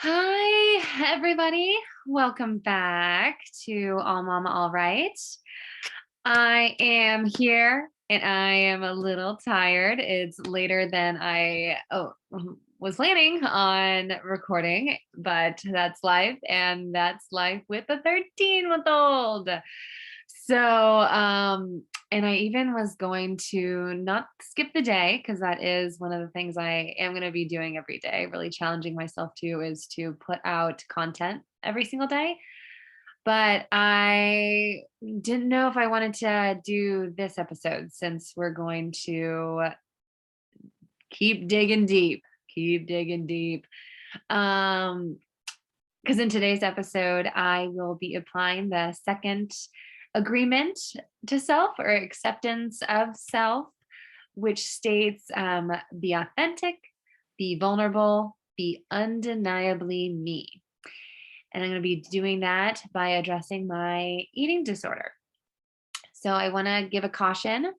Hi, everybody. Welcome back to All Mama All Right. I am here and I am a little tired. It's later than I was planning on recording, but that's life, and that's life with a 13-month-old. And I even was going to not skip the day because that is one of the things I am going to be doing every day, really challenging myself to is to put out content every single day. But I didn't know if I wanted to do this episode since we're going to keep digging deep, keep digging deep. Um, because in today's episode, I will be applying the second agreement to self or acceptance of self, which states be authentic, be vulnerable, be undeniably me. And I'm going to be doing that by addressing my eating disorder. So I want to give a caution.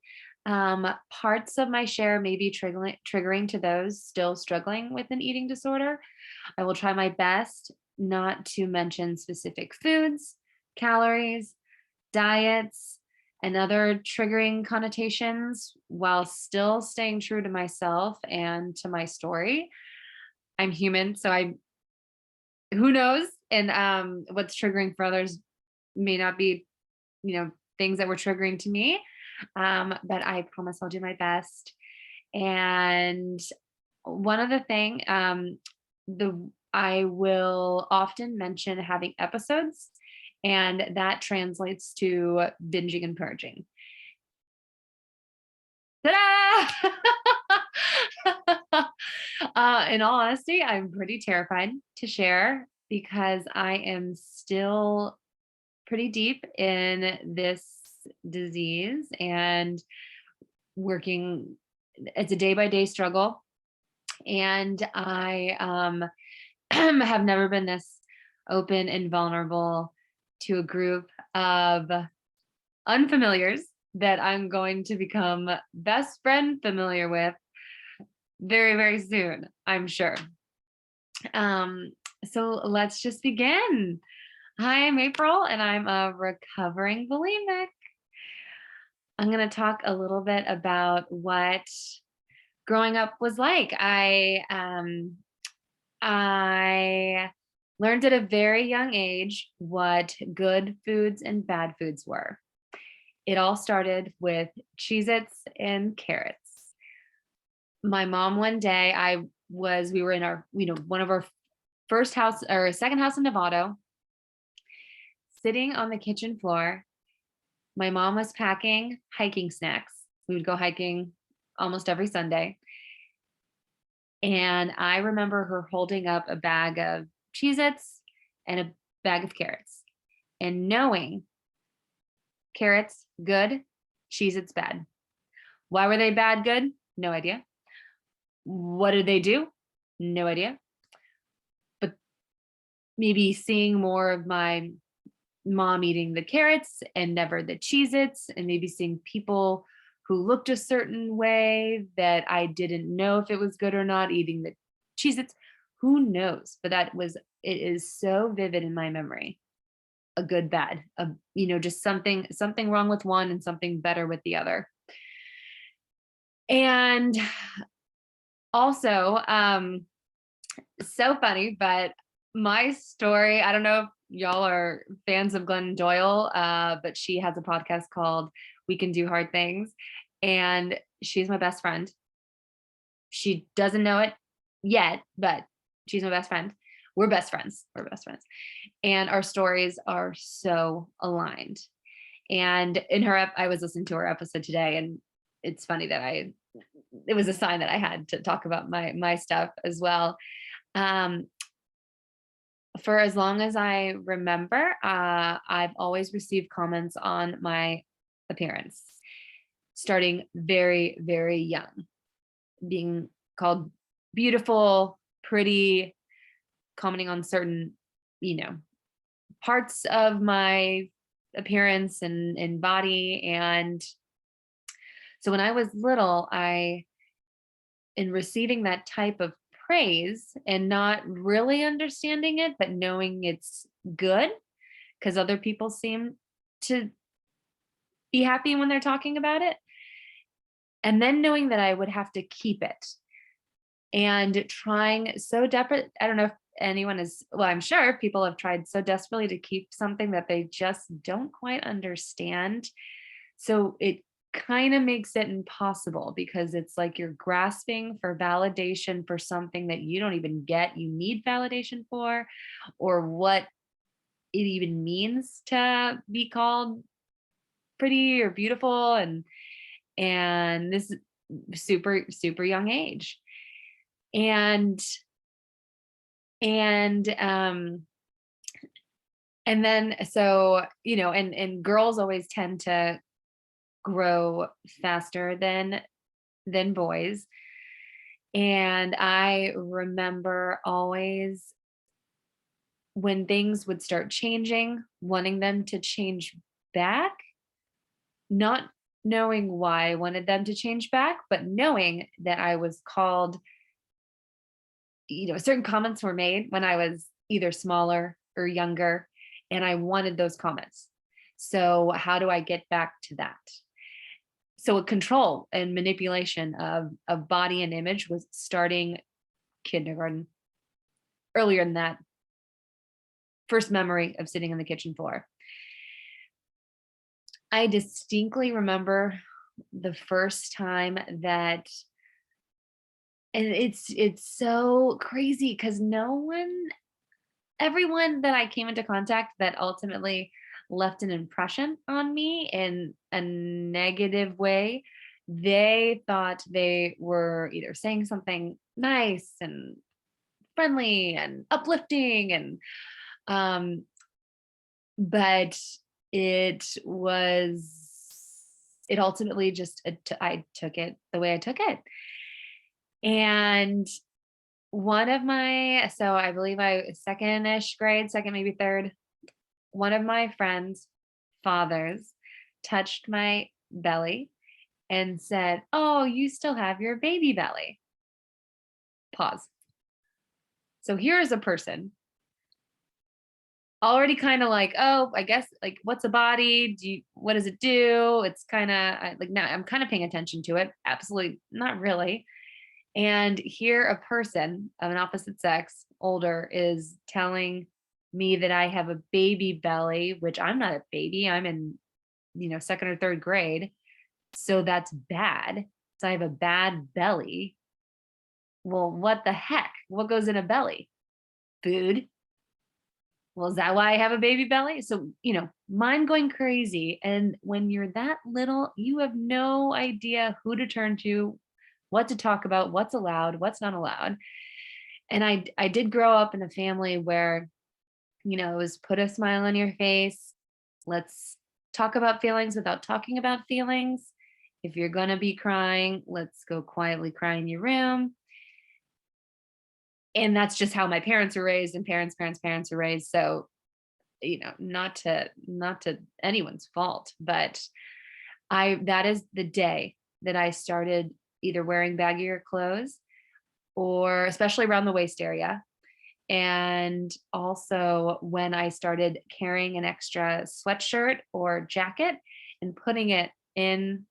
Parts of my share may be triggering to those still struggling with an eating disorder. I will try my best not to mention specific foods, calories, diets, and other triggering connotations while still staying true to myself and to my story. I'm human, so who knows? And what's triggering for others may not be, things that were triggering to me. But I promise I'll do my best. And one other thing, the I will often mention having episodes, and that translates to binging and purging. Ta-da! In all honesty, I'm pretty terrified to share because I am still pretty deep in this disease and working. It's a day by day struggle. And I have never been this open and vulnerable to a group of unfamiliars that I'm going to become best friend familiar with very, very soon, I'm sure. Um, so let's just begin. Hi, I'm April, and I'm a recovering bulimic. I'm going to talk a little bit about what growing up was like. I learned at a very young age what good foods and bad foods were. It all started with Cheez-Its and carrots. My mom one day, we were in our, one of our first house or second house in Nevada, sitting on the kitchen floor. My mom was packing hiking snacks. We would go hiking almost every Sunday. And I remember her holding up a bag of Cheez-Its and a bag of carrots and knowing carrots, good, Cheez-Its, bad. Why were they bad, good? No idea. What did they do? No idea. But maybe seeing more of my mom eating the carrots and never the Cheez-Its, and maybe seeing people who looked a certain way that I didn't know if it was good or not eating the Cheez-Its. Who knows? But it is so vivid in my memory. A good, bad, just something wrong with one and something better with the other. And also, so funny, but my story, I don't know if y'all are fans of Glennon Doyle, but she has a podcast called We Can Do Hard Things, and she's my best friend. She doesn't know it yet, but she's my best friend. We're best friends. And our stories are so aligned. And I was listening to her episode today, and it's funny that it was a sign that I had to talk about my stuff as well. For as long as I remember, I've always received comments on my appearance, starting very, very young, being called beautiful, pretty, commenting on certain, parts of my appearance and body. And so when I was little, in receiving that type of praise and not really understanding it, but knowing it's good because other people seem to be happy when they're talking about it. And then knowing that I would have to keep it and trying so desperate. I don't know if anyone is, well, I'm sure people have tried so desperately to keep something that they just don't quite understand. So it kind of makes it impossible because it's like you're grasping for validation for something that you don't even get, you need validation for, or what it even means to be called pretty or beautiful. And this super young age. And and um and then so and girls always tend to grow faster than boys. And I remember always when things would start changing, wanting them to change back, not knowing why I wanted them to change back, but knowing that I was called, certain comments were made when I was either smaller or younger, and I wanted those comments. So how do I get back to that? So a control and manipulation of body and image was starting kindergarten. Earlier than that, first memory of sitting on the kitchen floor. I distinctly remember the first time that, and it's so crazy because everyone that I came into contact that ultimately left an impression on me in a negative way, they thought they were either saying something nice and friendly and uplifting and um but it was it ultimately just I took it the way I took it. And one of my so I believe I second-ish grade, second, maybe third, one of my friends' fathers touched my belly and said, "Oh, you still have your baby belly." Pause. So here's a person already kind of like, "Oh, I guess, like, what's a body? What does it do?" It's kind of like now I'm kind of paying attention to it. Absolutely not really. And here a person of an opposite sex, older, is telling me that I have a baby belly, which I'm not a baby. I'm in, second or third grade. So that's bad. So I have a bad belly. Well, what the heck? What goes in a belly? Food. Well, is that why I have a baby belly? So, mind going crazy. And when you're that little, you have no idea who to turn to, what to talk about, what's allowed, what's not allowed. And I did grow up in a family where, it was put a smile on your face. Let's talk about feelings without talking about feelings. If you're going to be crying, let's go quietly cry in your room. And that's just how my parents were raised, and parents were raised. So, not to anyone's fault, but that is the day that I started either wearing baggier clothes, or especially around the waist area. And also when I started carrying an extra sweatshirt or jacket and putting it in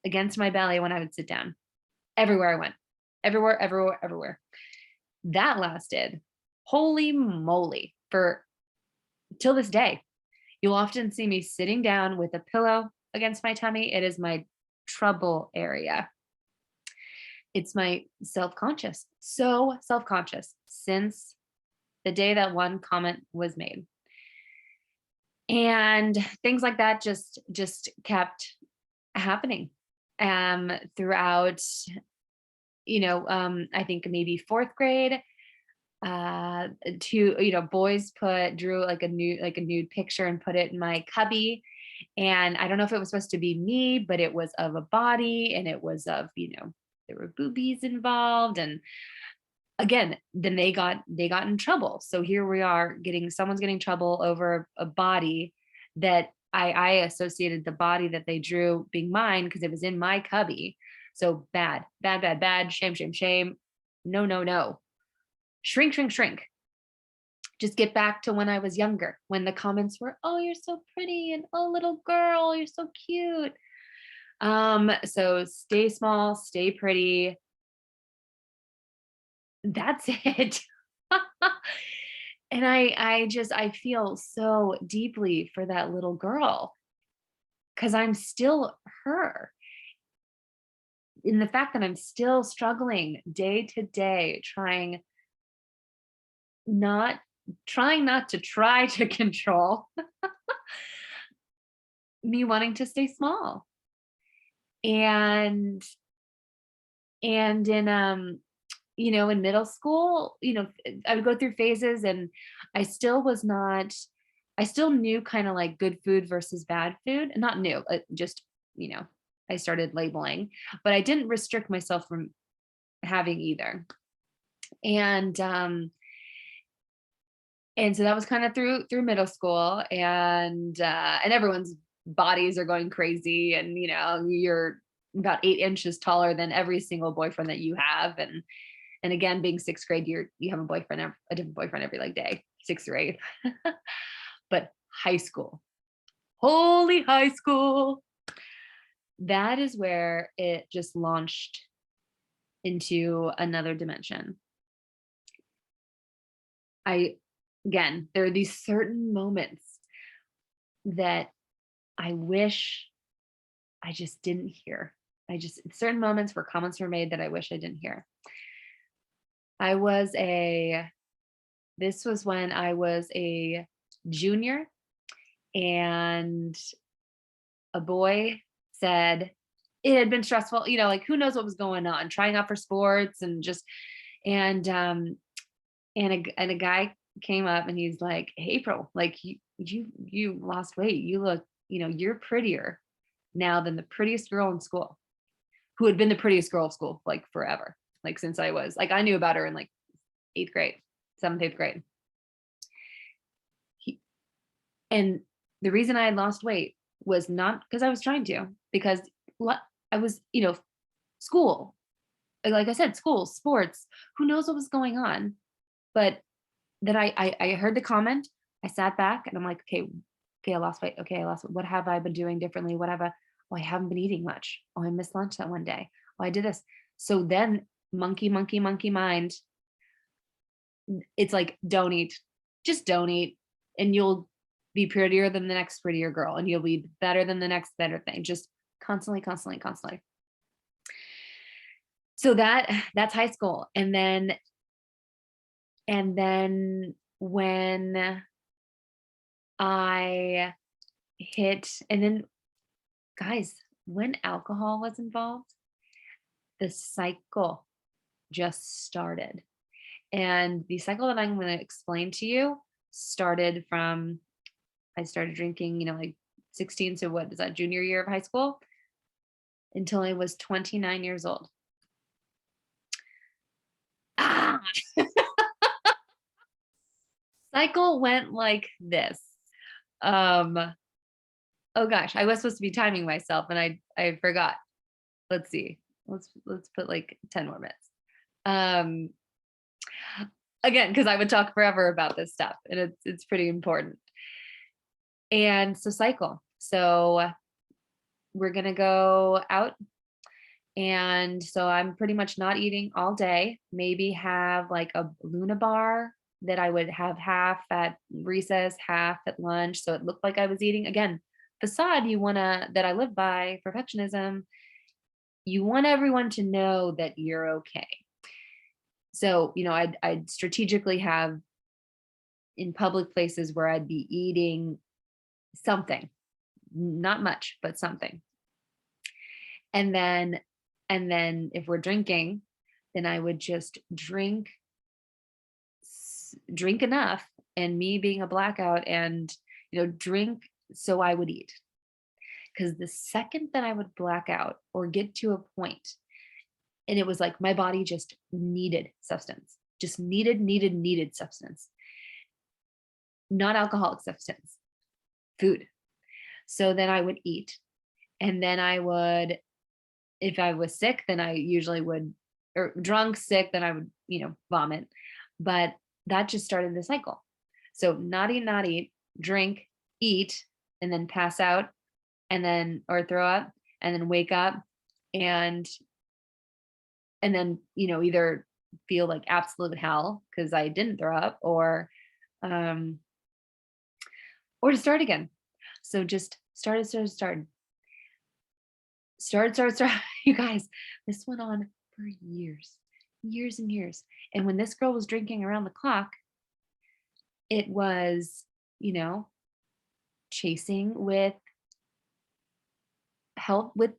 against my belly when I would sit down. Everywhere I went. Everywhere. That lasted, holy moly, for till this day. You'll often see me sitting down with a pillow against my tummy. It is my trouble area. It's my self-conscious, so self-conscious since the day that one comment was made. And things like that just kept happening throughout, I think maybe fourth grade. To boys drew like a nude picture and put it in my cubby. And I don't know if it was supposed to be me, but it was of a body, and it was of, there were boobies involved. And again, then they got in trouble. So here we are, someone's getting trouble over a body that I associated the body that they drew being mine because it was in my cubby. So bad, bad, bad, bad, shame, shame, shame. No, no, no. Shrink, shrink, shrink. Just get back to when I was younger, when the comments were, "Oh, you're so pretty," and "Oh, little girl, you're so cute." So stay small, stay pretty. That's it. And I feel so deeply for that little girl because I'm still her. In the fact that I'm still struggling day to day, not trying not to try to control me wanting to stay small. And in in middle school, I would go through phases and I still was not I still knew kind of like good food versus bad food. Not new, just, you know, I started labeling, but I didn't restrict myself from having either. And so that was kind of through middle school, and everyone's bodies are going crazy, and you're about 8 inches taller than every single boyfriend that you have, and again, being sixth grade, you have a boyfriend, a different boyfriend every like day, sixth or eighth. But high school, holy high school, that is where it just launched into another dimension. I Again, there are these certain moments that I wish I just didn't hear. I just Certain moments where comments were made that I wish I didn't hear. I was a This was when I was a junior, and a boy said it had been stressful, like who knows what was going on, trying out for sports and just and and a guy came up and he's like, "Hey, April, like you lost weight. You look, you're prettier now than the prettiest girl in school," who had been the prettiest girl of school like forever, like since I was like I knew about her in like eighth grade, seventh, eighth grade. He, and the reason I had lost weight was not because I was trying to, because I was, school, like I said, school, sports, who knows what was going on. But then I heard the comment, I sat back and I'm like, okay, okay, I lost weight. Okay, I lost weight. What have I been doing differently? What have I, oh, I haven't been eating much. Oh, I missed lunch that one day. Oh, I did this. So then monkey, monkey, monkey mind, it's like, don't eat, just don't eat. And you'll be prettier than the next prettier girl. And you'll be better than the next better thing. Just constantly, constantly, constantly. So that's high school. And then when I and then guys, when alcohol was involved, the cycle just started. And the cycle that I'm going to explain to you started from I started drinking, like 16. So what is that, junior year of high school, until I was 29 years old. Ah! Cycle went like this. Um, oh gosh, I was supposed to be timing myself and I forgot. Let's see. Let's put like 10 more minutes. Um, Again, because I would talk forever about this stuff and it's pretty important. And so cycle. So we're gonna go out. And so I'm pretty much not eating all day, maybe have like a Luna bar that I would have half at recess, half at lunch. So it looked like I was eating. Again, facade that I live by, perfectionism. You want everyone to know that you're okay. So, I'd strategically have in public places where I'd be eating something, not much, but something. And then if we're drinking, then I would just drink enough, and me being a blackout, and drink so I would eat. Because the second that I would black out or get to a point, and it was like my body just needed substance, just needed substance, not alcoholic substance, food. So then I would eat, and then I would, if I was sick, then I usually would or drunk, sick, then I would, vomit. But that just started the cycle. So not eat, drink, eat, and then pass out, and then or throw up, and then wake up, and then either feel like absolute hell because I didn't throw up, um, or to start again. So just start. You guys, this went on for years, years and years. And when this girl was drinking around the clock, it was, you know, chasing with health, with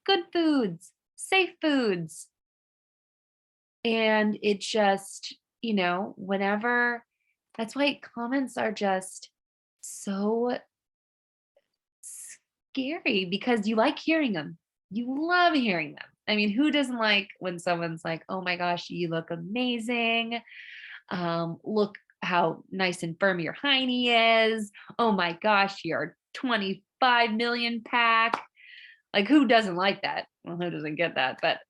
good foods, safe foods. And it just, whenever, that's why comments are just so scary because you like hearing them. You love hearing them. I mean, who doesn't like when someone's like, "Oh my gosh, you look amazing. Look how nice and firm your hiney is. Oh my gosh, you're 25 million pack." Like, who doesn't like that? Well, who doesn't get that?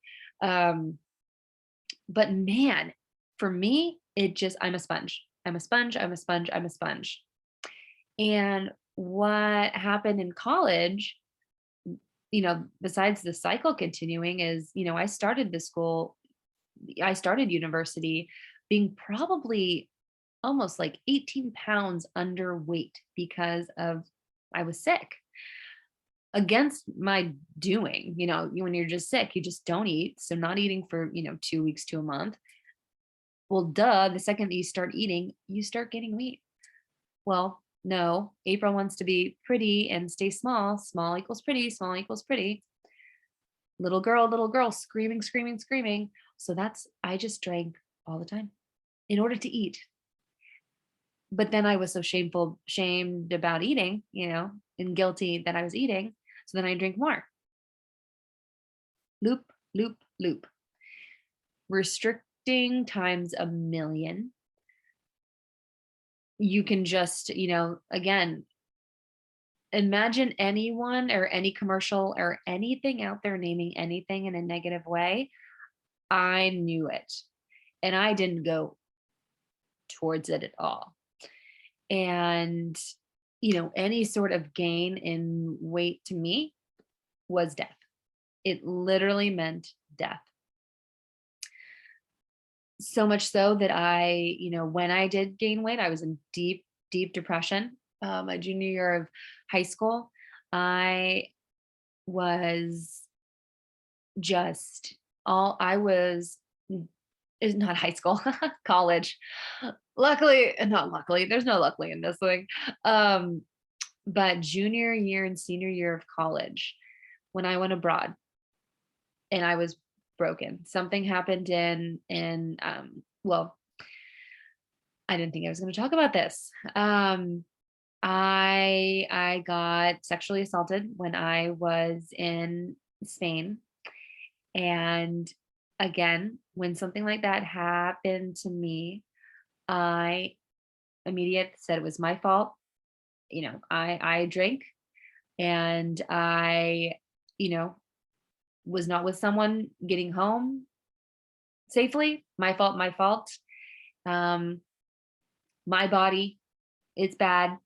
Um, but man, for me, it just, I'm a sponge. I'm a sponge. I'm a sponge. I'm a sponge. And what happened in college, besides the cycle continuing, is, I started university being probably almost like 18 pounds underweight because of, I was sick against my doing. When you're just sick, you just don't eat. So not eating for, 2 weeks to a month. Well, duh, the second that you start eating, you start gaining weight. Well, no, April wants to be pretty and stay small. Small equals pretty, small equals pretty. Little girl, screaming, screaming, screaming. So I just drank all the time in order to eat. But then I was so shamed about eating, and guilty that I was eating. So then I drink more. Loop, loop, loop. Restricting times a million. You can just, again, imagine anyone or any commercial or anything out there naming anything in a negative way. I knew it and I didn't go towards it at all. And, any sort of gain in weight to me was death. It literally meant death. So much so that when I did gain weight, I was in deep, deep depression. My junior year of high school, I was just I was is not high school, college. Luckily, not luckily, there's no luckily in this thing. Um, but junior year and senior year of college, when I went abroad and I was broken, something happened well, I didn't think I was going to talk about this. I got sexually assaulted when I was in Spain. And again, when something like that happened to me, I immediately said it was my fault. I drink and I, you know, was not with someone getting home safely. My fault, my fault. Um, my body, it's bad.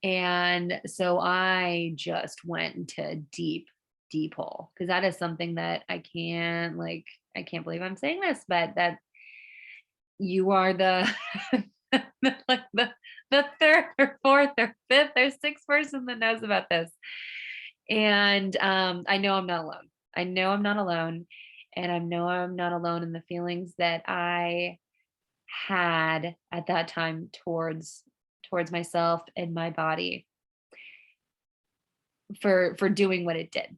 And so I just went into a deep, deep hole because that is something that I can't believe I'm saying this, but that you are the like the third or fourth or fifth or sixth person that knows about this. And I know I'm not alone. I know I'm not alone. And I know I'm not alone in the feelings that I had at that time towards myself and my body for doing what it did.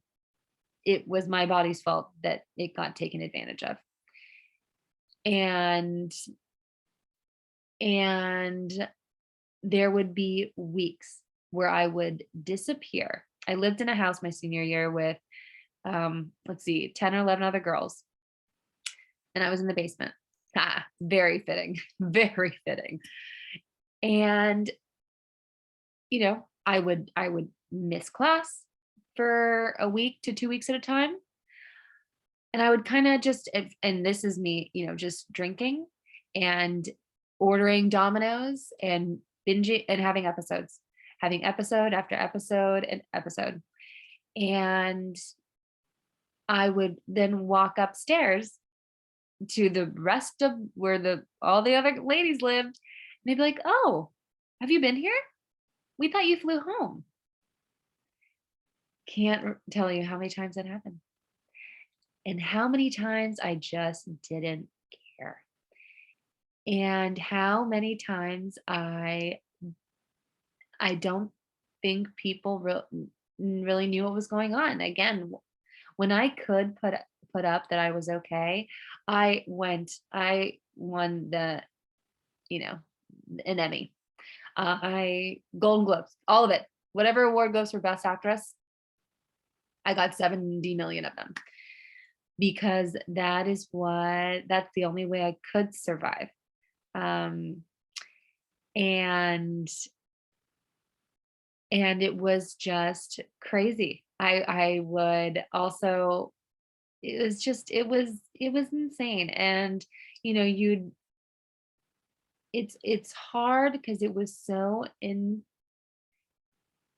It was my body's fault that it got taken advantage of. And and there would be weeks where I would disappear. I lived in a house my senior year with let's see, 10 or 11 other girls, and I was in the basement. Very fitting. Very fitting. And I would miss class for a week to 2 weeks at a time. And I would kind of just, and this is me, just drinking and ordering Domino's and binging and having episode after episode and episode. And I would then walk upstairs to the rest of where all the other ladies lived. And they'd be like, "Oh, have you been here? We thought you flew home." Can't tell you how many times that happened and how many times I just didn't care. And how many times I don't think people really knew what was going on. Again, when I could put up that I was okay, I won you know, an Emmy. I Golden Globes, all of it. Whatever award goes for Best Actress, I got 70 million of them because that's the only way I could survive. Um, and and it was just crazy. I would also it was insane. And you'd it's hard because it was so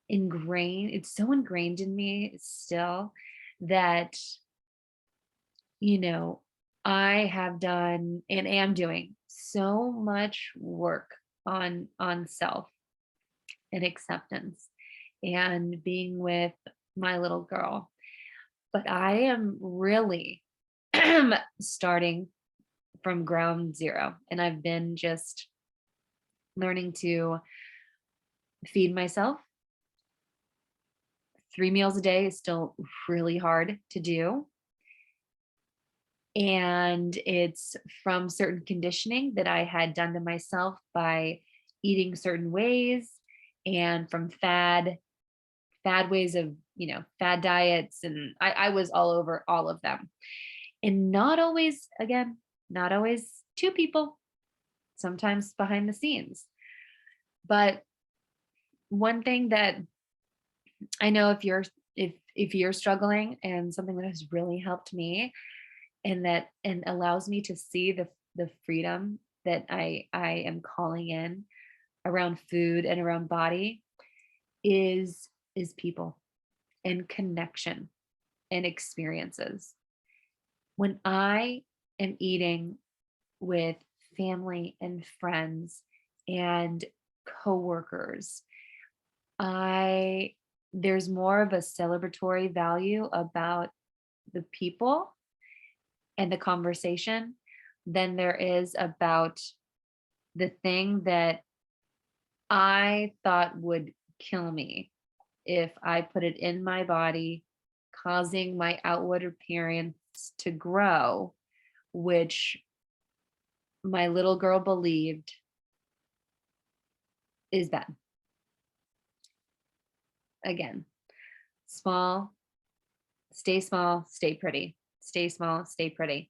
ingrained. It's so ingrained in me still that you know I have done and am doing so much work on self and acceptance and being with my little girl. But I am really starting from ground zero. And I've been just learning to feed myself. 3 meals a day is still really hard to do. And it's from certain conditioning that I had done to myself by eating certain ways and from fad ways of, fad diets. And I was all over all of them. And not always, again, not always two people, sometimes behind the scenes. But one thing that I know if you're struggling, and something that has really helped me and allows me to see the freedom that I am calling in around food and around body is people and connection and experiences. When I am eating with family and friends and coworkers, I there's more of a celebratory value about the people and the conversation than there is about the thing that I thought would kill me if I put it in my body, causing my outward appearance to grow, which my little girl believed is bad. Again, small, stay pretty. Stay small, stay pretty.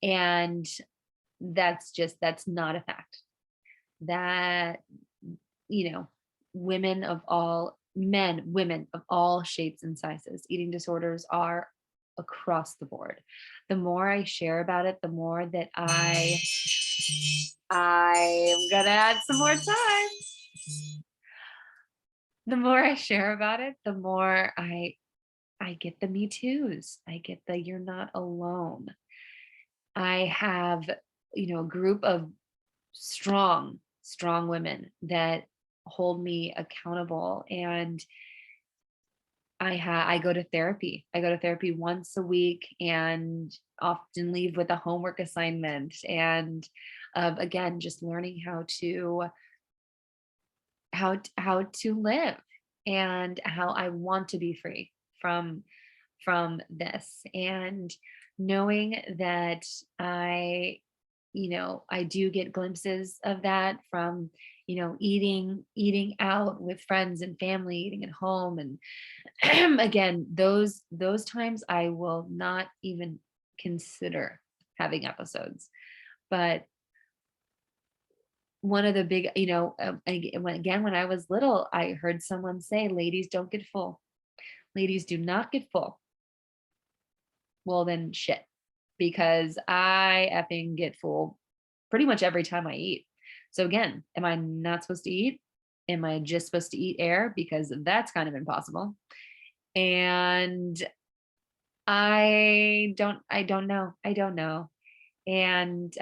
And that's not a fact. That, you know, women of all shapes and sizes, eating disorders are across the board. The more I share about it, the more that I am gonna add some more time. The more I share about it, the more I get the me toos. I get the you're not alone. I have, a group of strong women that hold me accountable. And I go to therapy. I go to therapy once a week and often leave with a homework assignment. And again, just learning how to live and how I want to be free from this, and knowing that I do get glimpses of that from, eating out with friends and family, eating at home. And again, those times I will not even consider having episodes. But one of the big, when I was little, I heard someone say, ladies don't get full. Ladies do not get full. Well, then shit, because I effing get full pretty much every time I eat. So again, am I not supposed to eat? Am I just supposed to eat air? Because that's kind of impossible. And I don't know. I don't know. And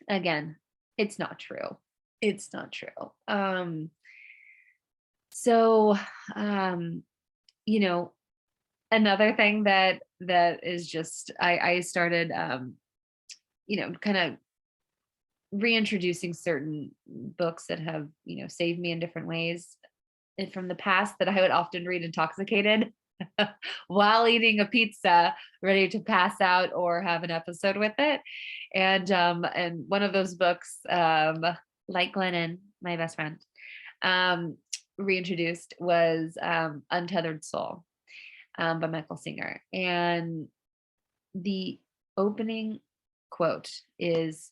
again, it's not true. It's not true. So um, you know, another thing that is just I started kind of reintroducing certain books that have, saved me in different ways and from the past that I would often read intoxicated while eating a pizza, ready to pass out or have an episode with it. And one of those books, like Glennon, my best friend, um, reintroduced was Untethered Soul by Michael Singer. And the opening quote is,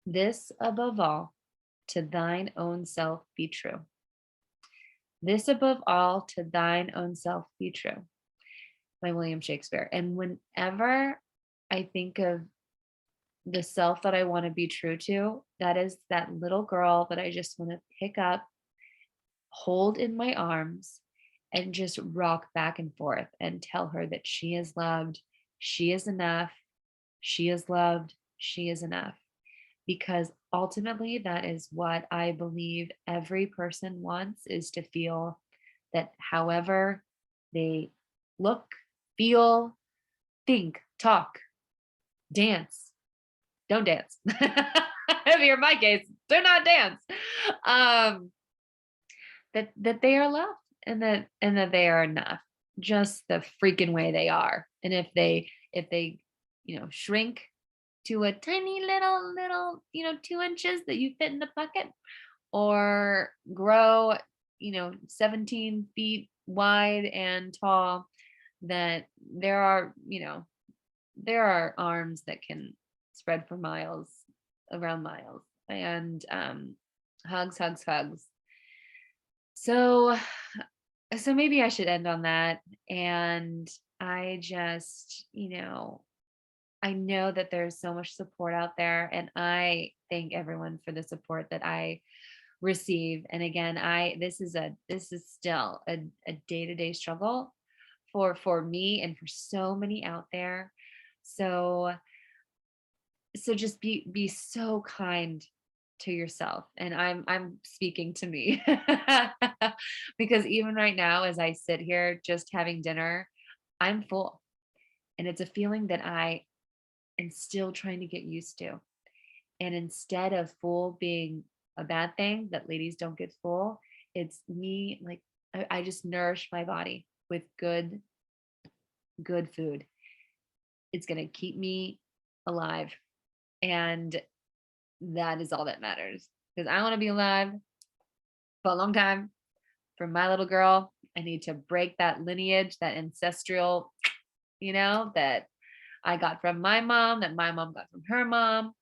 "This above all, to thine own self be true. This above all, to thine own self be true," by William Shakespeare. And whenever I think of the self that I want to be true to, that is that little girl that I just want to pick up, hold in my arms, and just rock back and forth and tell her that she is loved, she is enough, she is loved, she is enough. Because ultimately, that is what I believe every person wants, is to feel that however they look, feel, think, talk, dance, don't dance. If you're my case, do not dance. Um, that they are loved, and that they are enough, just the freaking way they are. And if they shrink to a tiny little 2 inches that you fit in the bucket, or grow 17 feet wide and tall, that there are arms that can spread for miles, around miles, and hugs, hugs, hugs. So so maybe I should end on that. And I just, I know that there's so much support out there, and I thank everyone for the support that I receive. And again, I this is still a day-to-day struggle for me and for so many out there. So just be so kind to yourself. And I'm speaking to me because even right now, as I sit here just having dinner, I'm full. And it's a feeling that I am still trying to get used to. And instead of full being a bad thing, that ladies don't get full, it's me, like, I just nourish my body with good food. It's going to keep me alive. And that is all that matters, because I want to be alive for a long time. For my little girl, I need to break that lineage, that ancestral, that I got from my mom, that my mom got from her mom,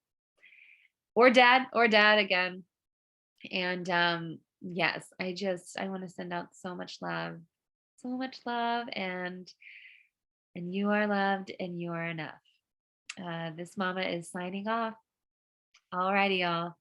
or dad again. And yes, I want to send out so much love, so much love. And you are loved, and you are enough. This mama is signing off. Alrighty, y'all.